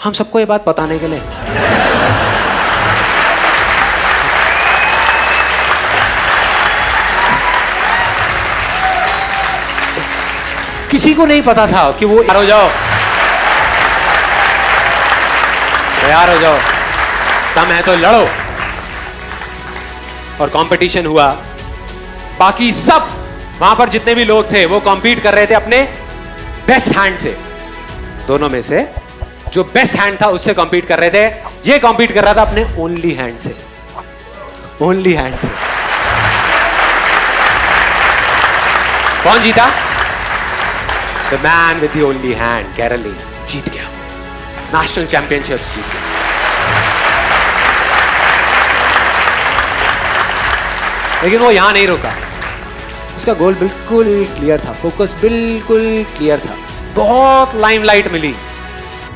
हम सबको ये बात बताने के लिए। किसी को नहीं पता था कि वो, तैयार हो जाओ, तैयार हो जाओ, दम है तो लड़ो। और कंपटीशन हुआ। बाकी सब वहां पर जितने भी लोग थे वो कॉम्पीट कर रहे थे अपने बेस्ट हैंड से। दोनों में से जो बेस्ट हैंड था उससे कॉम्पीट कर रहे थे। ये कॉम्पीट कर रहा था अपने ओनली हैंड से, ओनली हैंड से। कौन जीता? The man with the only hand, Karoly जीत गया, नेशनल चैंपियनशिप जीत गया। लेकिन वो यहां नहीं रुका। उसका गोल बिल्कुल क्लियर था, फोकस बिल्कुल क्लियर था। बहुत लाइमलाइट मिली,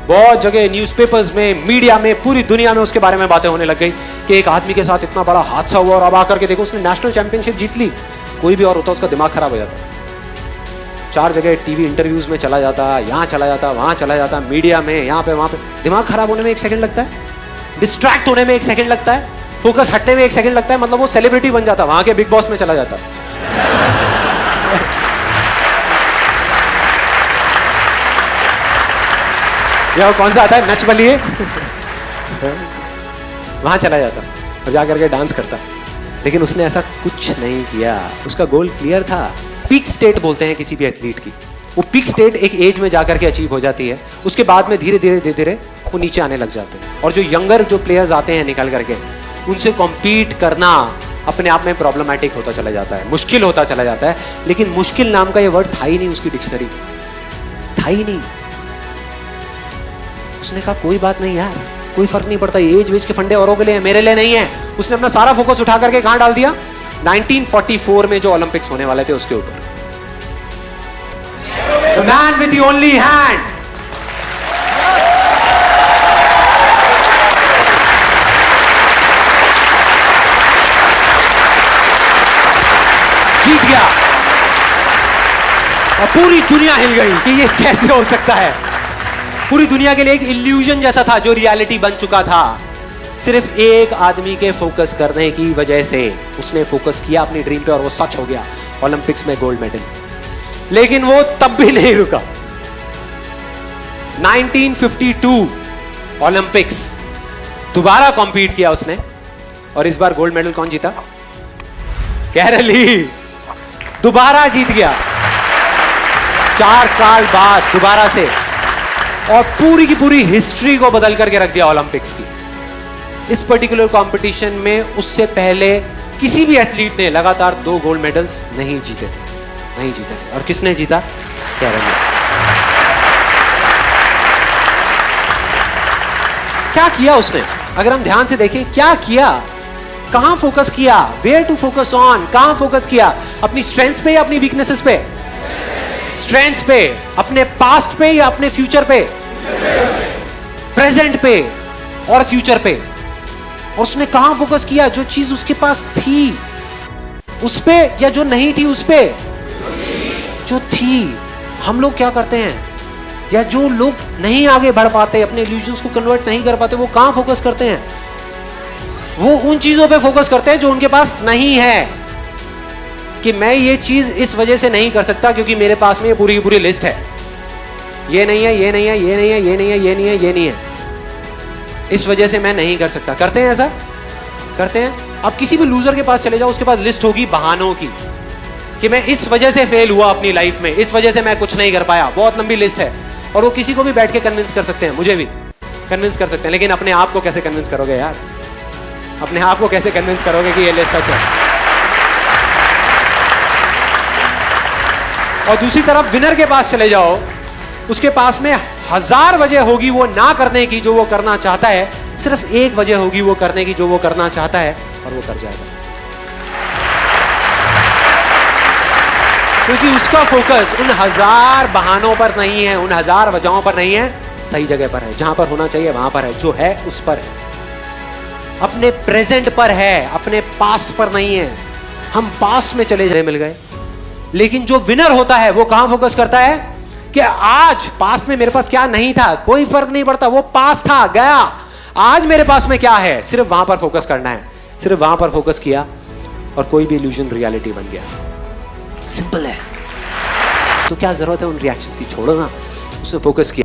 बहुत जगह न्यूज़पेपर्स में, मीडिया में, पूरी दुनिया में उसके बारे में बातें होने लग गई कि एक आदमी के साथ इतना बड़ा हादसा हुआ और अब आकर के देखो उसने नेशनल चैंपियनशिप जीत ली। कोई भी और होता उसका दिमाग खराब हो जाता। 4 जगह टीवी इंटरव्यूज में चला जाता, यहाँ चला जाता, वहाँ चला जाता, मीडिया में, यहाँ पे वहाँ पे। दिमाग खराब होने में 1 सेकंड लगता है, डिस्ट्रैक्ट होने में 1 सेकंड लगता है, फोकस हटने में 1 सेकंड लगता है। मतलब वो सेलिब्रिटी बन जाता, वहां के बिग बॉस में चला जाता। या कौन सा आता है, नच बलिए, वहां चला जाता और जाकर के डांस करता। लेकिन उसने ऐसा कुछ नहीं किया। उसका गोल क्लियर था। पीक स्टेट बोलते हैं किसी भी एथलीट की। वो पीक स्टेट एक एज में जाकर के अचीव हो जाती है, उसके बाद में धीरे धीरे धीरे धीरे वो नीचे आने लग जाते हैं। और जो यंगर जो प्लेयर्स आते हैं निकल करके, उनसे कॉम्पीट करना अपने आप में प्रॉब्लमैटिक होता चला जाता है, मुश्किल होता चला जाता है। लेकिन मुश्किल नाम का ये वर्ड था ही नहीं उसकी डिक्शनरी, था ही नहीं। उसने कहा कोई बात नहीं यार, कोई फर्क नहीं पड़ता, एज वेज के फंडे औरों के लिए, मेरे लिए नहीं है। उसने अपना सारा फोकस उठा करके कहां डाल दिया? 1944 में जो ओलंपिक्स होने वाले थे उसके ऊपर। The man with the only hand. जीत गया। और पूरी दुनिया हिल गई कि ये कैसे हो सकता है। पूरी दुनिया के लिए एक इल्यूजन जैसा था जो रियलिटी बन चुका था। सिर्फ एक आदमी के फोकस करने की वजह से उसने फोकस किया अपनी ड्रीम पे और वो सच हो गया, ओलंपिक्स में गोल्ड मेडल। लेकिन वो तब भी नहीं रुका। 1952 ओलंपिक्स दोबारा कॉम्पीट किया उसने और इस बार गोल्ड मेडल कौन जीता? कैरली दोबारा जीत गया 4 साल बाद दोबारा से, और पूरी की पूरी हिस्ट्री को बदल करके रख दिया ओलंपिक्स की। इस पर्टिकुलर कंपटीशन में उससे पहले किसी भी एथलीट ने लगातार 2 गोल्ड मेडल्स नहीं जीते थे, नहीं जीते थे। और किसने जीता? कैरली। क्या किया उसने? अगर हम ध्यान से देखें क्या किया, कहां फोकस किया, वेयर टू फोकस ऑन, कहां फोकस किया? अपनी स्ट्रेंथ्स पे या अपनी वीकनेसेस पे? स्ट्रेंथ्स पे। अपने पास्ट पे या अपने फ्यूचर पे? प्रेजेंट पे और फ्यूचर पे। और उसने कहां फोकस किया? जो चीज उसके पास थी उस पे या जो नहीं थी उस पे? जो थी। हम लोग क्या करते हैं, या जो लोग नहीं आगे बढ़ पाते, अपने इल्यूजन्स को कन्वर्ट नहीं कर पाते, वो कहां फोकस करते हैं? वो उन चीजों पे फोकस करते हैं जो उनके पास नहीं है। कि मैं ये चीज इस वजह से नहीं कर सकता क्योंकि मेरे पास में ये पूरी की पूरी लिस्ट है, ये नहीं है, ये नहीं है, ये नहीं है, ये नहीं है, ये नहीं है, ये नहीं है, इस वजह से मैं नहीं कर सकता। करते हैं ऐसा? करते हैं। अब किसी भी लूजर के पास चले जाओ, उसके पास लिस्ट होगी बहानों की कि मैं इस वजह से फेल हुआ अपनी लाइफ में, इस वजह से मैं कुछ नहीं कर पाया। बहुत लंबी लिस्ट है और वो किसी को भी बैठ के कन्विंस कर सकते हैं, मुझे भी कन्विंस कर सकते हैं। लेकिन अपने आप को कैसे कन्विंस करोगे यार? अपने आप को कैसे कन्विंस करोगे कि ये लिस्ट सच है? और दूसरी तरफ विनर के पास चले जाओ, उसके पास में 1000 वजह होगी वो ना करने की जो वो करना चाहता है, सिर्फ एक वजह होगी वो करने की जो वो करना चाहता है, और वो कर जाएगा। क्योंकि उसका फोकस उन 1000 बहानों पर नहीं है, उन 1000 वजहों पर नहीं है, सही जगह पर है, जहां पर होना चाहिए वहां पर है, जो है उस पर है, अपने प्रेजेंट पर है, अपने पास्ट पर नहीं है। हम पास्ट में चले जाए मिल गए। लेकिन जो विनर होता है वो कहां फोकस करता है? कि आज पास्ट में मेरे पास क्या नहीं था, कोई फर्क नहीं पड़ता, वो पास्ट था, गया। आज मेरे पास में क्या है, सिर्फ वहां पर फोकस करना है। सिर्फ वहां पर फोकस किया और कोई भी इल्यूजन रियलिटी बन गया। सिंपल है। तो क्या जरूरत है उन रिएक्शंस की, छोड़ो ना, उसमें फोकस किया।